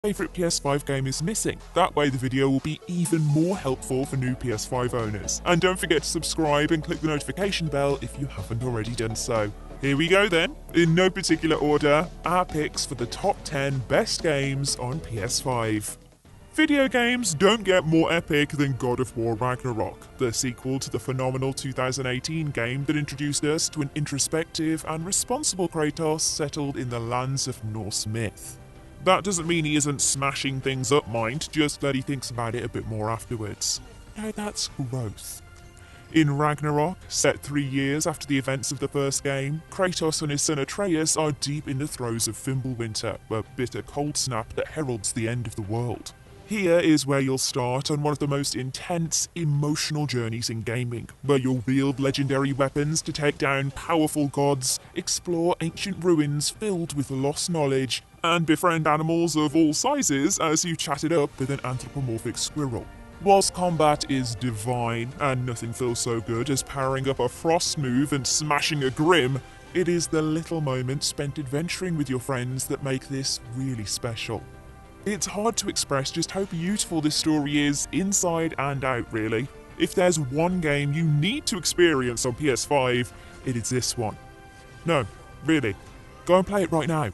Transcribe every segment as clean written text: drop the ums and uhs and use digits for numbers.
favourite PS5 game is missing. That way the video will be even more helpful for new PS5 owners. And don't forget to subscribe and click the notification bell if you haven't already done so. Here we go then, in no particular order, our picks for the top 10 best games on PS5. Video games don't get more epic than God of War Ragnarok, the sequel to the phenomenal 2018 game that introduced us to an introspective and responsible Kratos settled in the lands of Norse myth. That doesn't mean he isn't smashing things up, mind, just that he thinks about it a bit more afterwards. Now that's growth. In Ragnarok, set 3 years after the events of the first game, Kratos and his son Atreus are deep in the throes of Fimbulwinter, a bitter cold snap that heralds the end of the world. Here is where you'll start on one of the most intense, emotional journeys in gaming, where you'll wield legendary weapons to take down powerful gods, explore ancient ruins filled with lost knowledge, and befriend animals of all sizes as you chat it up with an anthropomorphic squirrel. Whilst combat is divine, and nothing feels so good as powering up a frost move and smashing a grim, it is the little moments spent adventuring with your friends that make this really special. It's hard to express just how beautiful this story is, inside and out really. If there's one game you need to experience on PS5, it is this one. No, really, go and play it right now.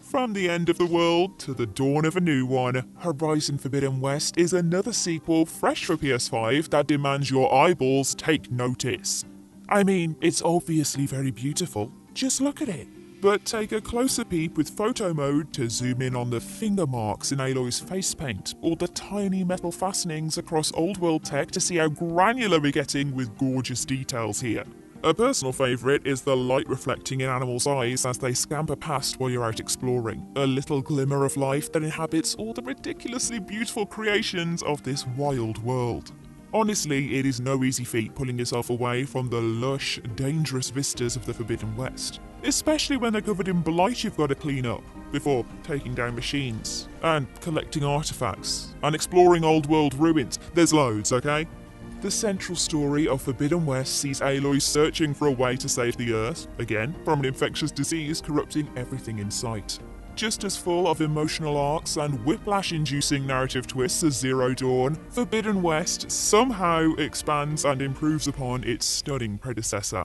From the end of the world to the dawn of a new one, Horizon Forbidden West is another sequel fresh for PS5 that demands your eyeballs take notice. I mean, it's obviously very beautiful, just look at it. But take a closer peep with photo mode to zoom in on the finger marks in Aloy's face paint, or the tiny metal fastenings across old world tech to see how granular we're getting with gorgeous details here. A personal favourite is the light reflecting in animals' eyes as they scamper past while you're out exploring, a little glimmer of life that inhabits all the ridiculously beautiful creations of this wild world. Honestly, it is no easy feat pulling yourself away from the lush, dangerous vistas of the Forbidden West, especially when they're covered in blight you've got to clean up, before taking down machines, and collecting artifacts, and exploring old world ruins. There's loads, okay? The central story of Forbidden West sees Aloy searching for a way to save the Earth, again, from an infectious disease corrupting everything in sight. Just as full of emotional arcs and whiplash-inducing narrative twists as Zero Dawn, Forbidden West somehow expands and improves upon its stunning predecessor.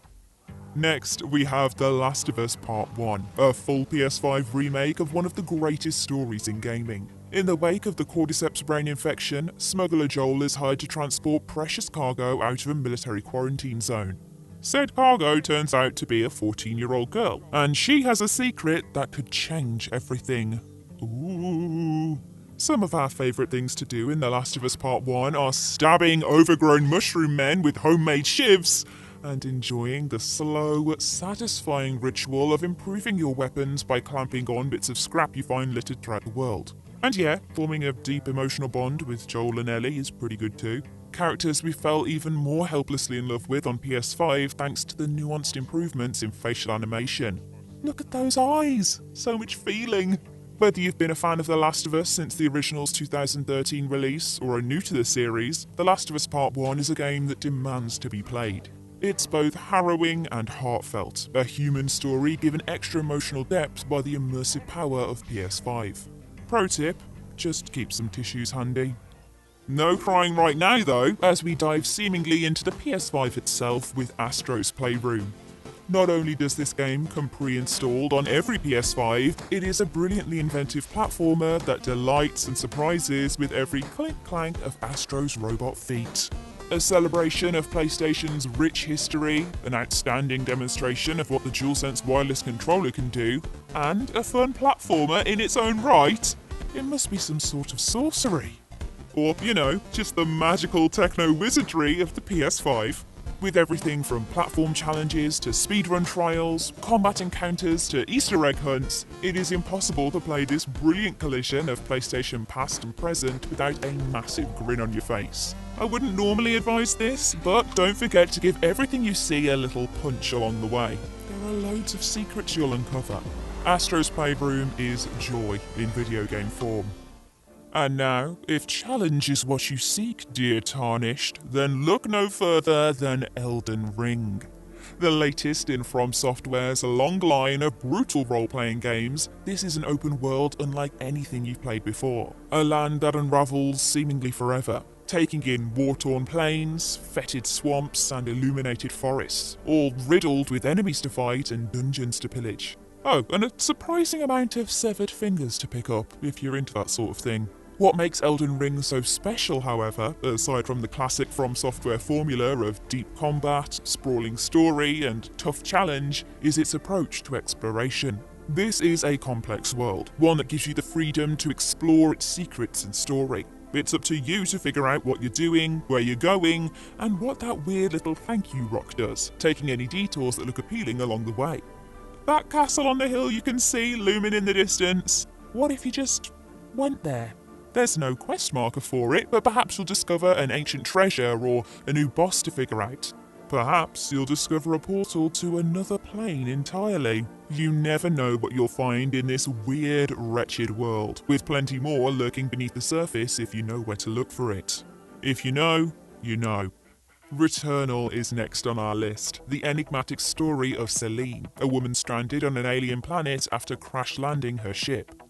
Next, we have The Last of Us Part 1, a full PS5 remake of one of the greatest stories in gaming. In the wake of the Cordyceps brain infection, smuggler Joel is hired to transport precious cargo out of a military quarantine zone. Said cargo turns out to be a 14-year-old girl, and she has a secret that could change everything. Ooh. Some of our favourite things to do in The Last of Us Part 1 are stabbing overgrown mushroom men with homemade shivs, and enjoying the slow, satisfying ritual of improving your weapons by clamping on bits of scrap you find littered throughout the world. And yeah, forming a deep emotional bond with Joel and Ellie is pretty good too. Characters we fell even more helplessly in love with on PS5 thanks to the nuanced improvements in facial animation. Look at those eyes! So much feeling! Whether you've been a fan of The Last of Us since the original's 2013 release or are new to the series, The Last of Us Part 1 is a game that demands to be played. It's both harrowing and heartfelt, a human story given extra emotional depth by the immersive power of PS5. Pro tip, just keep some tissues handy. No crying right now though, as we dive seemingly into the PS5 itself with Astro's Playroom. Not only does this game come pre-installed on every PS5, it is a brilliantly inventive platformer that delights and surprises with every clink-clank of Astro's robot feet. A celebration of PlayStation's rich history, an outstanding demonstration of what the DualSense wireless controller can do, and a fun platformer in its own right. It must be some sort of sorcery. Or, you know, just the magical techno-wizardry of the PS5. With everything from platform challenges to speedrun trials, combat encounters to Easter egg hunts, it is impossible to play this brilliant collision of PlayStation past and present without a massive grin on your face. I wouldn't normally advise this, but don't forget to give everything you see a little punch along the way. There are loads of secrets you'll uncover. Astro's Playroom is joy in video game form. And now, if challenge is what you seek, dear Tarnished, then look no further than Elden Ring. The latest in From Software's long line of brutal role-playing games, this is an open world unlike anything you've played before. A land that unravels seemingly forever, taking in war-torn plains, fetid swamps and illuminated forests, all riddled with enemies to fight and dungeons to pillage. Oh, and a surprising amount of severed fingers to pick up, if you're into that sort of thing. What makes Elden Ring so special, however, aside from the classic From Software formula of deep combat, sprawling story, and tough challenge, is its approach to exploration. This is a complex world, one that gives you the freedom to explore its secrets and story. It's up to you to figure out what you're doing, where you're going, and what that weird little thank you rock does, taking any detours that look appealing along the way. That castle on the hill you can see looming in the distance, what if you just went there? There's no quest marker for it, but perhaps you'll discover an ancient treasure or a new boss to figure out. Perhaps you'll discover a portal to another plane entirely. You never know what you'll find in this weird, wretched world, with plenty more lurking beneath the surface if you know where to look for it. If you know, you know. Returnal is next on our list, the enigmatic story of Celine, a woman stranded on an alien planet after crash landing her ship.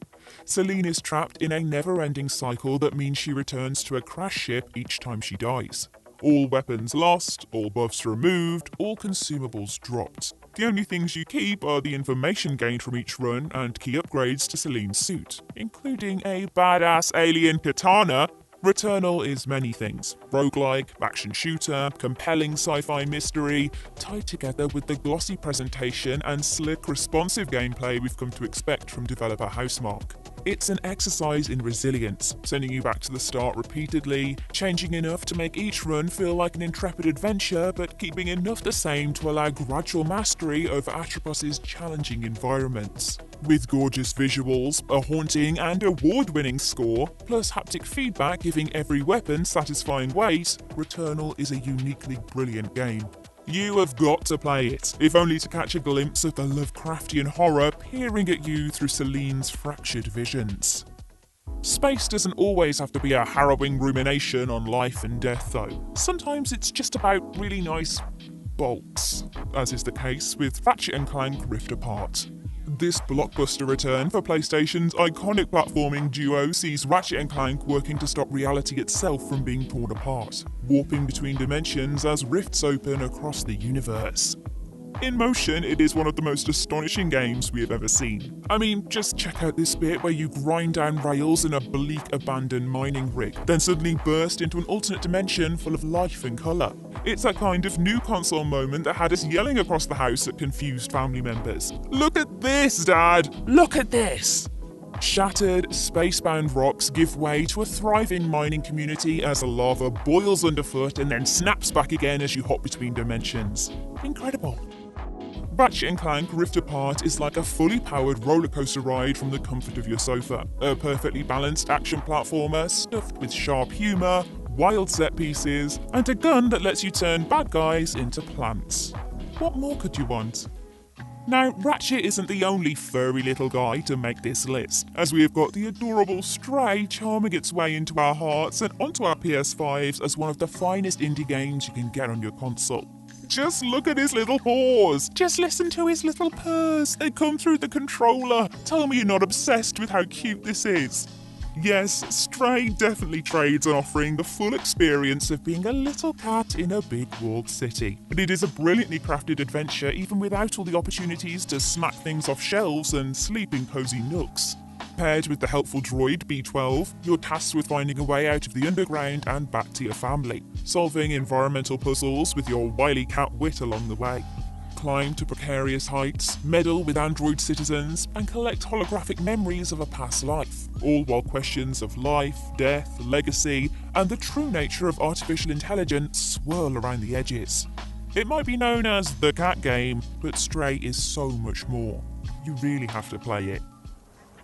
Celine is trapped in a never-ending cycle that means she returns to a crash ship each time she dies. All weapons lost, all buffs removed, all consumables dropped. The only things you keep are the information gained from each run and key upgrades to Celine's suit, including a badass alien katana. Returnal is many things: roguelike, action shooter, compelling sci-fi mystery, tied together with the glossy presentation and slick, responsive gameplay we've come to expect from developer Housemarque. It's an exercise in resilience, sending you back to the start repeatedly, changing enough to make each run feel like an intrepid adventure, but keeping enough the same to allow gradual mastery over Atropos' challenging environments. With gorgeous visuals, a haunting and award-winning score, plus haptic feedback giving every weapon satisfying weight, Returnal is a uniquely brilliant game. You have got to play it, if only to catch a glimpse of the Lovecraftian horror peering at you through Celine's fractured visions. Space doesn't always have to be a harrowing rumination on life and death though. Sometimes it's just about really nice bolts, as is the case with Ratchet & Clank Rift Apart. This blockbuster return for PlayStation's iconic platforming duo sees Ratchet & Clank working to stop reality itself from being torn apart, warping between dimensions as rifts open across the universe. In motion, it is one of the most astonishing games we have ever seen. I mean, just check out this bit where you grind down rails in a bleak, abandoned mining rig, then suddenly burst into an alternate dimension full of life and colour. It's that kind of new console moment that had us yelling across the house at confused family members. Look at this, Dad! Look at this! Shattered, spacebound rocks give way to a thriving mining community as the lava boils underfoot and then snaps back again as you hop between dimensions. Incredible. Ratchet & Clank Rift Apart is like a fully powered rollercoaster ride from the comfort of your sofa. A perfectly balanced action platformer stuffed with sharp humour, wild set pieces, and a gun that lets you turn bad guys into plants. What more could you want? Now, Ratchet isn't the only furry little guy to make this list, as we have got the adorable Stray charming its way into our hearts and onto our PS5s as one of the finest indie games you can get on your console. Just look at his little paws. Just listen to his little purrs. They come through the controller. Tell me you're not obsessed with how cute this is. Yes, Stray definitely trades on offering the full experience of being a little cat in a big walled city. But it is a brilliantly crafted adventure even without all the opportunities to smack things off shelves and sleep in cozy nooks. Paired with the helpful droid B12, you're tasked with finding a way out of the underground and back to your family, solving environmental puzzles with your wily cat wit along the way. Climb to precarious heights, meddle with android citizens, and collect holographic memories of a past life, all while questions of life, death, legacy, and the true nature of artificial intelligence swirl around the edges. It might be known as the cat game, but Stray is so much more. You really have to play it.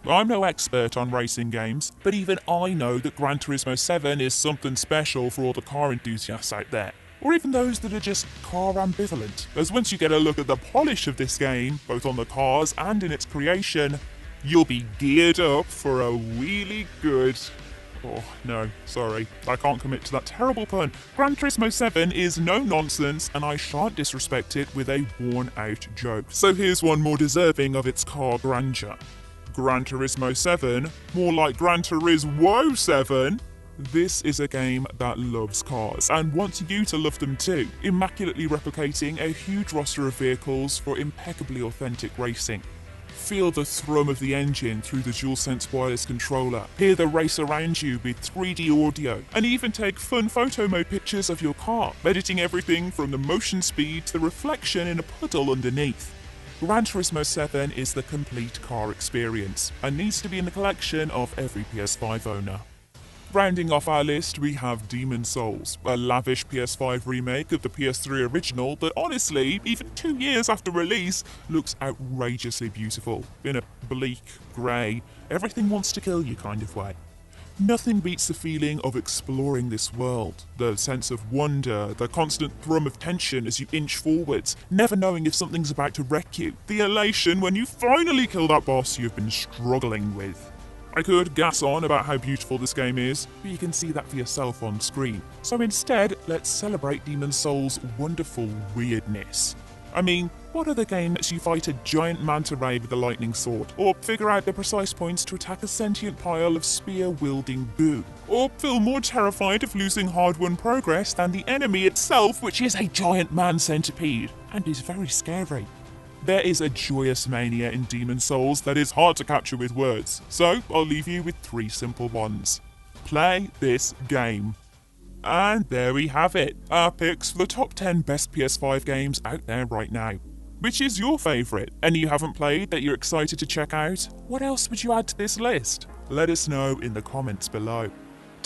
I'm no expert on racing games, but even I know that Gran Turismo 7 is something special for all the car enthusiasts out there. Or even those that are just car ambivalent, as once you get a look at the polish of this game, both on the cars and in its creation, you'll be geared up for a really good Oh, no, sorry. I can't commit to that terrible pun. Gran Turismo 7 is no nonsense, and I shan't disrespect it with a worn-out joke. So here's one more deserving of its car grandeur. Gran Turismo 7, more like Gran Turismo 7. This is a game that loves cars and wants you to love them too, immaculately replicating a huge roster of vehicles for impeccably authentic racing. Feel the thrum of the engine through the DualSense wireless controller, hear the race around you with 3D audio, and even take fun photo mode pictures of your car, editing everything from the motion speed to the reflection in a puddle underneath. Gran Turismo 7 is the complete car experience and needs to be in the collection of every PS5 owner. Rounding off our list, we have Demon's Souls, a lavish PS5 remake of the PS3 original that honestly, even 2 years after release, looks outrageously beautiful, in a bleak, grey, everything wants to kill you kind of way. Nothing beats the feeling of exploring this world, the sense of wonder, the constant thrum of tension as you inch forwards, never knowing if something's about to wreck you, the elation when you finally kill that boss you've been struggling with. I could gas on about how beautiful this game is, but you can see that for yourself on screen. So instead, let's celebrate Demon's Souls' wonderful weirdness. I mean, what other game lets you fight a giant manta ray with a lightning sword, or figure out the precise points to attack a sentient pile of spear-wielding goo, or feel more terrified of losing hard-won progress than the enemy itself, which is a giant man centipede, and is very scary. There is a joyous mania in Demon's Souls that is hard to capture with words, so I'll leave you with 3 simple ones. Play this game. And there we have it, our picks for the top 10 best PS5 games out there right now. Which is your favourite? Any you haven't played that you're excited to check out? What else would you add to this list? Let us know in the comments below.